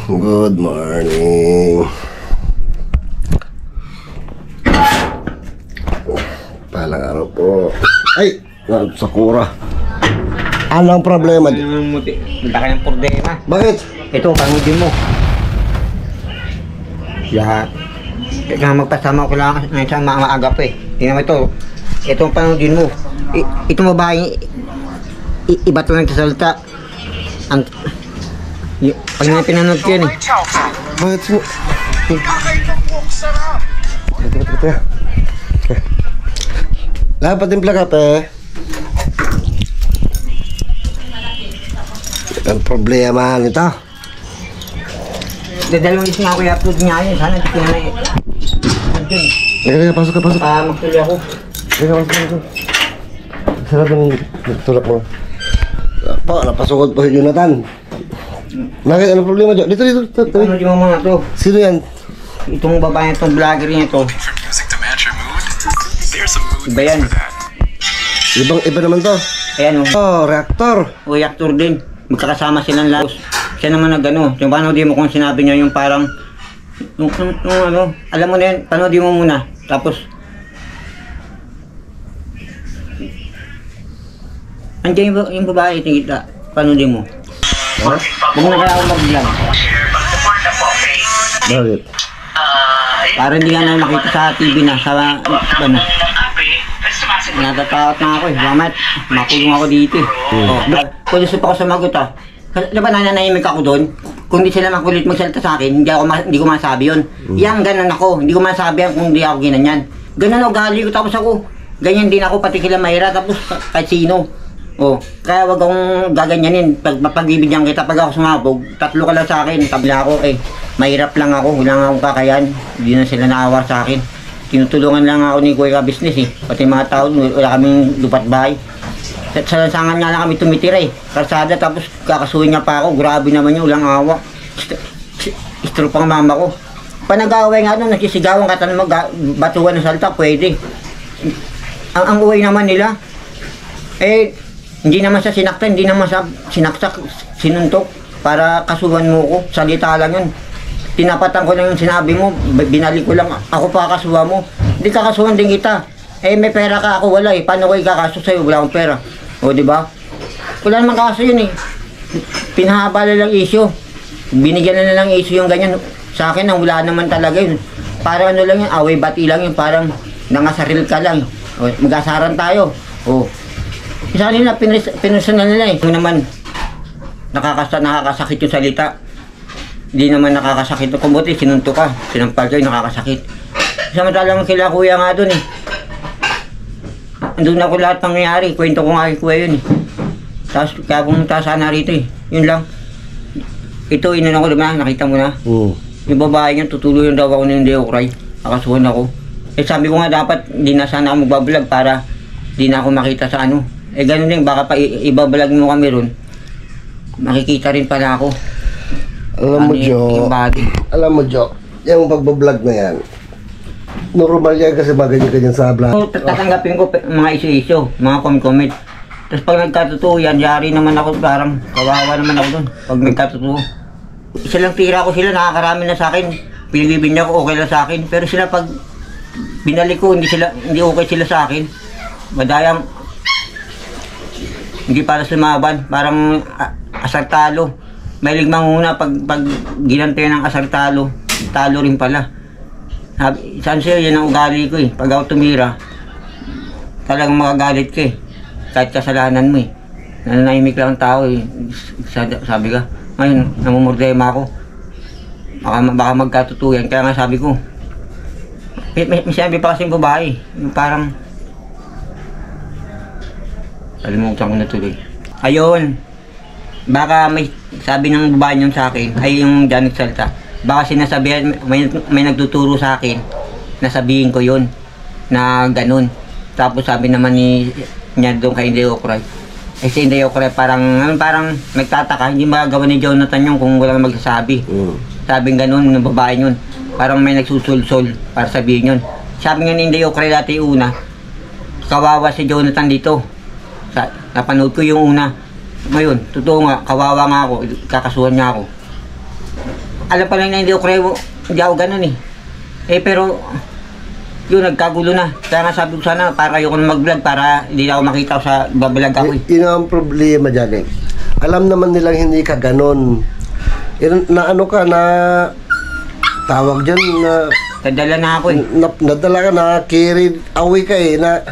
Good morning. Palang araw po. Ay! Sakura. Anong problema? Laki ng problema. Bakit? Ito, pangudin mo. Lahat. Kaya magpasama ko lang sa mga agap eh. Tingnan mo ito. Ito ang pangudin mo. Itong babae, iba ito nagsasalita. Pag nga pinanood ko yan eh. Bakit mo? Ito. Dapat timpla ka pe. Ang problema nito. Dadalawang isang ako i-upload nga yun. Sana hindi ko na Teka, pasok ka. magtuloy ako. Teka, pasok. Sarap yung tulak mo. Po, napasukod po si Jonathan. Bakit? Anong problema dyan? Dito. Ano di mo mga to? Sino yan? Itong babae, itong vlogger niya ito. Iba yan. Iba naman to. Ayan o. Oh, reactor. O reactor din. Magkakasama silang laos. Siya naman nag-ano. Yung paano di mo kung sinabi niya yung parang yung ano, alam mo na yun, paano di mo muna. Tapos andiyan yung babae, tingita. Paano di mo? Ha? Huwag na kaya ako mag-vlog. Bakit? Para hindi ka na makita sa TV na, sa ano. Natatakot na ako eh. Bakit? Makulong ako dito eh. Kung gusto pa ako sumagot ah. Diba nananahimik ako doon? Kung di sila makulit magsalita sa akin, hindi ko masabi yun. Yan, ganun ako. Hindi ko masabi yan kung di ako ginanyan. Ganun ugali ko, tapos ako. Ganyan din ako, pati kila Mayra, tapos kahit sino. Kaya wag akong gaganyanin. Pag-ibigyan kita, pag ako sumabog, tatlo ka lang sa akin. Tabla ako eh. Mahirap lang ako, wala nga akong kakayan. Hindi na sila naawar sa akin. Tinutulungan lang ako ni Kuya Business eh. Pati mga tao, wala kaming lupat bahay. Sa lansangan nga lang kami tumitira eh. Karsada, tapos kakasuhin niya pa ako. Grabe naman yun, walang awa. Istro pang mama ko. Panag-away nga doon, nagsisigawan ka tanong batuan ng salta, pwede. Ang uwi naman nila, eh, hindi naman siya sinaktan, hindi naman siya sinaksak, sinuntok para kasuhan mo ko. Salita lang yun. Tinapatan ko lang yung sinabi mo, binalik ko lang, ako pa kasuhan mo. Hindi kakasuhan din kita. Eh, may pera ka, ako wala eh. Paano ko ikakaso sa'yo? Wala akong pera. O, di ba? Wala naman kaso yun eh. Pinahabala lang issue. Binigyan na lang issue yung ganyan. Sa akin, wala naman talaga yun. Parang ano lang yun, away bati lang yun. Parang nangasaril ka lang. O, mag-asaran tayo. O. Isa nila, pinusunan nila eh. Ito naman, nakakasakit yung salita. Hindi naman nakakasakit. Kung buti, sinunto ka. Sinampal kayo, nakakasakit. Samantalang kila kuya nga dun eh. Andun ako lahat nangyayari. Kwento ko nga kay kuya yun eh. Tapos kaya pumunta sana rito eh. Yun lang. Ito, inunan ko naman. Nakita mo na. Yung babae niya, tutuloy daw ako ng Deokray. Nakasuhan ako. Eh sabi ko nga dapat, hindi na sana ako magbablog para hindi na ako makita sa ano. Eh ganun din, baka pa ibablog mo kami ron. Makikita rin pala ako. Alam mo, Jo. Yung pagbablog na yan, normal yan kasi mga ganyan sa vlog. Tatanggapin ko mga isu-isu, mga comment. Tapos pag nagkatotoo yan, yari naman ako, parang kawawa naman ako doon. Pag nagkatotoo. Isa lang tira ko sila, nakakarami na sa akin. Pilibin niya ko, okay lang sa akin. Pero sila pag binalik ko, hindi okay sila sa akin. Madayang, hindi para sumaban, parang asartalo. May ligmang una, pag ginantayan ng asartalo, talo rin pala. Saan siya, yan ang ugali ko eh. Pag ako tumira, talagang magagalit ka eh. Kahit kasalanan mo eh. Nananahimik lang ang tao eh. Sabi ka, ngayon, namumurdema ako. Baka magkatutuyan. Kaya nga sabi ko, may sinabi pa kasing babae. Yung parang, alimutan ko na tuloy. Ayun, baka may sabi ng babae niyon sa akin, ay yung Janet Salta. Baka sinasabihan, may nagtuturo sa akin, nasabihin ko yun, na ganun. Tapos sabi naman niya doon kay Inday Okray. Eh si Inday Okray parang nagtataka, hindi magagawa ni Jonathan yun kung walang magsasabi. Sabing ganun, ng babae yun. Parang may nagsusulsol para sabihin yun. Sabi nga ni Inday Okray dati una, kawawa si Jonathan dito. Napanood ko yung una. Ngayon, totoo nga, kawawa nga ako, kakasuhan niya ako. alam pa lang na hindi ako ganun eh. Eh pero, yun, nagkagulo na. Kaya nga sabi ko sana, para ayoko na mag-vlog, para hindi na ako makita sa babalag ako eh. Yun ang problema dyan eh. Alam naman nilang hindi ka ganon. Na ano ka, na tawag dyan, na Nadala na ako eh. nadala ka, na carried away ka eh, na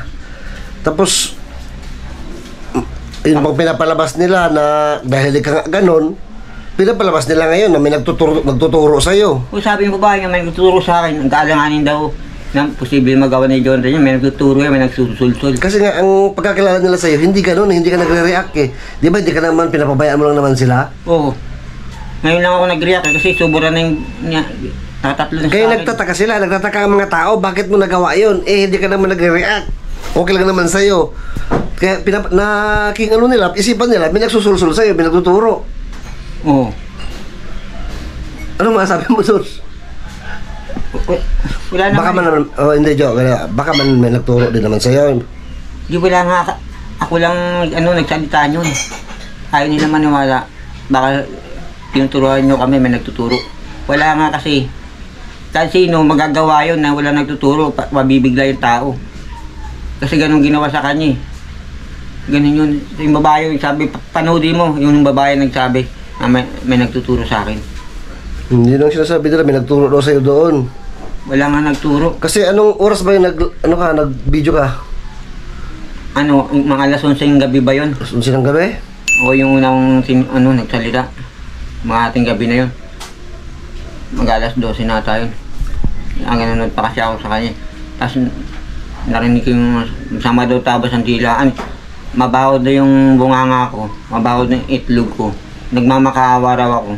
tapos yun bang pinapalabas nila na dahil ka nga ganon, pinapalabas nila ngayon na may nagtuturo sa'yo. Kung sabi ng babae nga may nagtuturo sa akin, ang kaalanganin daw na posible magawa na yung John, may nagtuturo yan, may nagsusulsul. Kasi nga, ang pagkakilala nila sa'yo, hindi ganon, hindi ka nagre-react eh. Di ba, hindi ka naman, pinapabayaan mo lang naman sila? Oo. Ngayon lang ako nag-react kasi sobra na yung nakatatlo na Kaya sa akin. nagtataka sila, nagtataka ang mga tao, bakit mo nagawa yun? Eh, hindi ka naman nagre-react. Okay lang naman sa'yo. Kaya, ano nila, isipan nila, may nagsusulsul sa'yo, may nagtuturo. Oo. Ano masasabi mo, Sus? Wala naman. Baka man naman, oh hindi, Jo, baka man may nagturo din naman sa'yo. Di wala nga, ako lang nagsalita yun. Ayaw nila maniwala. Baka tinuturuan nyo kami, may nagtuturo. Wala nga kasi. Kasi sino magagawa yun na wala nagtuturo, mabibigla yung tao. Kasi ganun ginawa sa kanya eh. Ganun yun. Yung babae yung sabi, panoodin mo, yung babae nagsabi na may nagtuturo sa akin. Hindi lang sinasabi nila, may nagturo daw sa'yo doon. Wala nga nagturo. Kasi anong oras ba yung nag-video ka? Mga alas 11 yung gabi ba yun? Sunod silang gabi? O yung unang nagsalita. Mga ating gabi na yun. Mag alas 12 na tayo. Ang nanonood pa kasi ako sa kanya. Tapos narinig ko yung sama daw tabas ang dilaan. Mabahod na yung bunganga ko. Mabahod na yung itlog ko. Nagmamakaawa raw ako.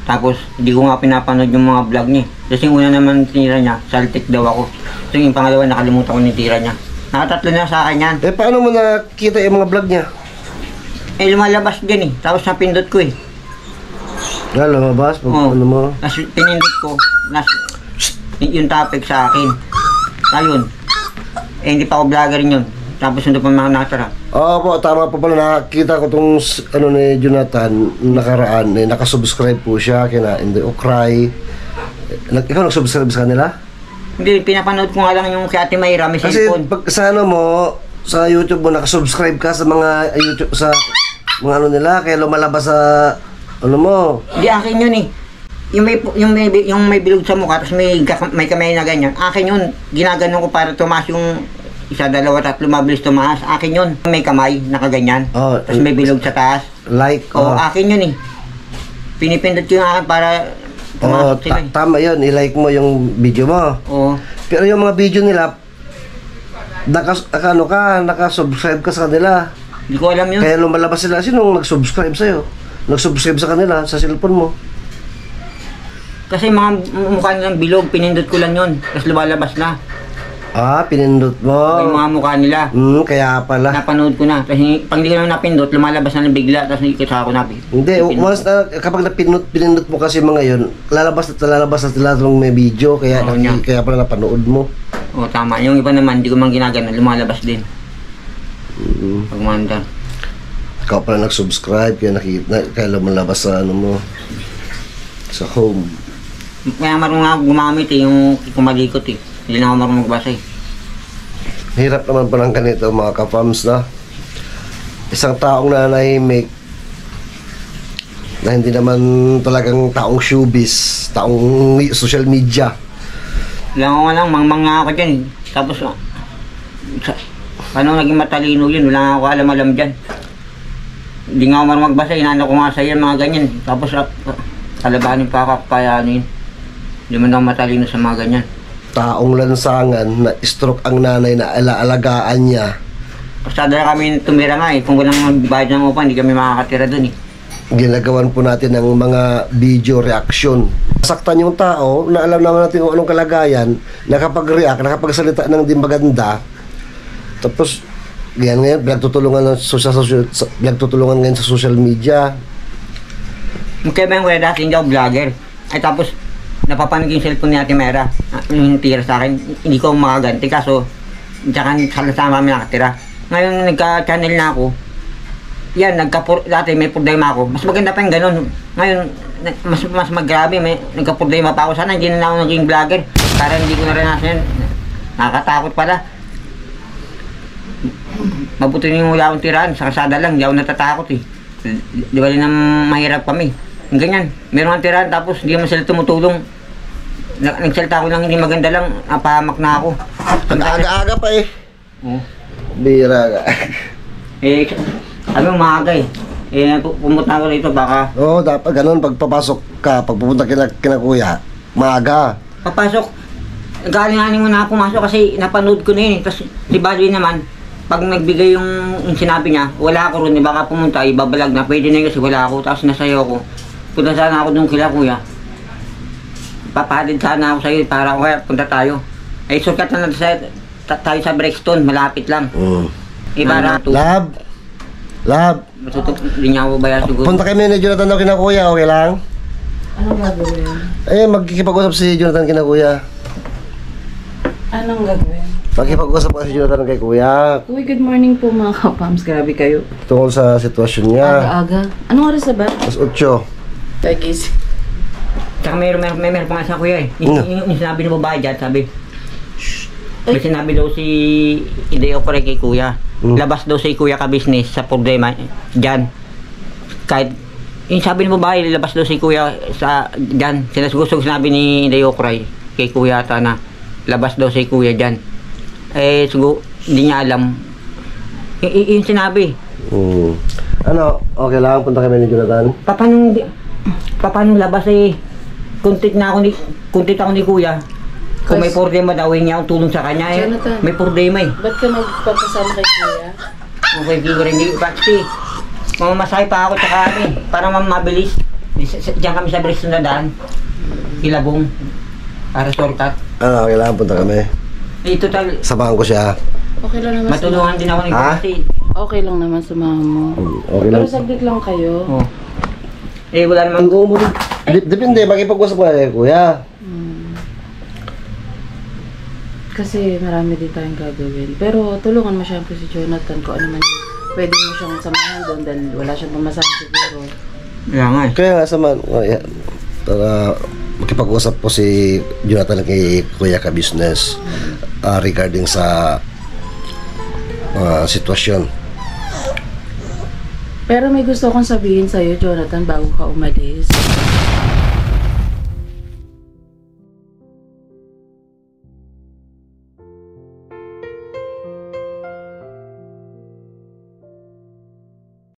Tapos hindi ko nga pinapanood yung mga vlog niya. Kasi yung una naman tinira niya, saltik daw ako. So yung pangalawa nakalimutan ko yung tira niya. Nakatatlo na sa akin yan. Eh paano mo nakita yung mga vlog niya? Eh lumalabas din eh. Tapos napindot ko eh. Lumabas? Oo. Ano mo? Tapos pinindot ko. Yung topic sa akin. Ayun. Eh hindi pa ako vlogger yun. Tapos hindi pa mga natara. Oo po, tama po pala. Nakakita ko itong ni Jonathan nakaraan. Nakasubscribe po siya kina Inday Okray. Ikaw nagsubscribe sa kanila? Hindi, pinapanood ko nga lang yung si Ate Mayra, may Kasi cellphone. pag sa sa YouTube mo, nakasubscribe ka sa mga YouTube, sa mga nila, kaya lumalabas sa mo. Hindi, akin yun eh. Yung may bilog sa mukha, tapos may kamay na ganyan. Akin yun, ginaganon ko para tumaas yung isa, dalawa, tatlo, mabilis tumaas. Akin yun, may kamay, nakaganyan. Oh, Tapos may bilog sa taas. Like, Oo, akin yun eh. Pinipindot ko yung akin para tumasok sila eh. Tama yun, i-like mo yung video mo. Oo. Pero yung mga video nila, nakasubscribe ka sa kanila. Hindi ko alam yun. Kaya lumalabas sila. Sinong nag-subscribe sa'yo? Nag-subscribe sa kanila, sa cellphone mo. Kasi mga mukha nilang bilog, pinindot ko lang yun. Tapos lumalabas na. Pinindot mo. Yung mga mukha nila. Kaya pala. Napanood ko na. Kasi pag hindi ko naman napindot, lumalabas na lang bigla. Tapos hindi ko ako napindot. Hindi, once kapag pinindot mo kasi mga yun, lalabas na sila itong may video, kaya, Oo, niya. kaya pala napanood mo. Oo, tama. Yung iba naman, hindi ko man ginagana, lumalabas din. Pag manda. Ikaw pala nag-subscribe, kaya lumalabas sa mo, sa home. Kaya marunong ako gumamit eh, yung kumalikot eh. Hindi na ako marunong magbasa eh. Hirap naman pa ng ganito mga ka-fams na isang taong nanahimik na hindi naman talagang taong showbiz, taong social media. Wala ko mangmanga ako dyan eh. Tapos, paano naging matalino yun? Wala ako alam dyan. Hindi nga ako marunong magbasa, inano ko nga sa'yo mga ganyan. Tapos, kalabanin pa ako, kaya ano yun. Hindi man ako matalino sa mga ganyan. Taong lansangan na stroke ang nanay na alaalagaan niya. Pasada na kami tumira nga eh. Kung walang bayad ng upa, hindi kami makakatira dun eh. Ginagawan po natin ng mga video reaction. Saktan yung tao na alam naman natin kung anong kalagayan, nakapag-react, nakapagsalita ng di maganda. Tapos, yan ngayon, pinagtutulungan ngayon sa social media. Kaya ba yung wala dati hindi ako vlogger? Ay tapos, napapanig yung cellphone ni Ate Mera. Yung tira sa akin, hindi ko makaganti kaso, tsaka sama kami nakatira. Ngayon nagka-channel na ako, yan, dati may problema ako. Mas maganda pa yung ganun. Ngayon, mas maggrabe, may nagka-problema pa ako. Sana hindi na ako naging vlogger. Para hindi ko naranasan yan. Nakakatakot pala. Mabuti yung wala akong tirahan. Sa kasada lang, hindi ako natatakot eh. Di ba rin mahirap kami. Yung ganyan, meron kang tirahan tapos hindi naman sila tumutulong. Nagsalita ko lang hindi maganda lang, napahamak na ako. Ang aga-aga pa eh. Oh. Bira ka. Ano maaga eh. Pumunta ako rito baka Oo, dapat ganun. Pag papasok ka, pag pupunta kina kuya, maaga. papasok. Galing-galing mo na ako pumasok kasi napanood ko na yun. Tapos si Bali naman, pag nagbigay yung sinabi niya, wala ako ron, baka pumunta, ibabalag na. Pwede na yun kasi wala ako. Tapos nasayo ko. Punta sana ako nung kila kuya. Papadid sana ako sa'yo para kaya punta tayo. Ay, sukat na tayo sa Brexton, malapit lang. Para Lab, hindi niya ako bayar siguro. punta kami ni Jonathan daw kina kuya, okay lang? Anong gagawin? Magkikipag-usap si Jonathan kina kuya. Anong gagawin? Magkikipag-usap ka si Jonathan kay kuya Uy, good morning po mga kapams. Grabe kayo. tungkol sa sitwasyon niya. Aga-aga. Anong oras na ba? Mas 8. Tagis. Tsaka meron pa nga sa kuya eh. Yung sinabi ng babae dyan, sabi, may sinabi daw si Ideo Pare kay kuya. Labas daw si kuya ka-business sa problema dyan. Kahit, yung sabi ng babae, labas daw si kuya sa dyan. Sinasugusog sinabi ni Ideo Pare kay kuya ata na labas daw si kuya dyan. Siguro, hindi niya alam. Yung sinabi. Ano, okay lang, punta kami ni Jonathan. Paano labas eh? Kuntit ako ni kuya. Kung may problema daw, niya ang tulong sa kanya eh. Jonathan. May problema eh. Ba't ka magpapasama kay kuya? Okay, siguro hindi. Kasi, mamamasakay pa ako tsaka para mabilis. Diyan kami sa Bristol na daan. Ilabong. Para shortcut. Ano, okay lang, punta kami. Total, Samahan ko siya. Okay lang naman matulungan din ako ni Ha? kasi. Okay lang naman samahan mo. Okay Pero lang. saglit lang kayo. Oh. Wala namang Depende, makipag-usap ka kay kuya. Kasi marami din tayong gagawin. Pero tulungan mo siyempre si Jonathan kung ano man pwede mo siyang samahan doon dahil wala siyang pamasahe siguro. Kaya nga eh. Kaya nga samahan. Para makipag-usap po si Jonathan kay kuya ka-business regarding sa sitwasyon. Pero may gusto akong sabihin sa'yo, Jonathan, bago ka umalis.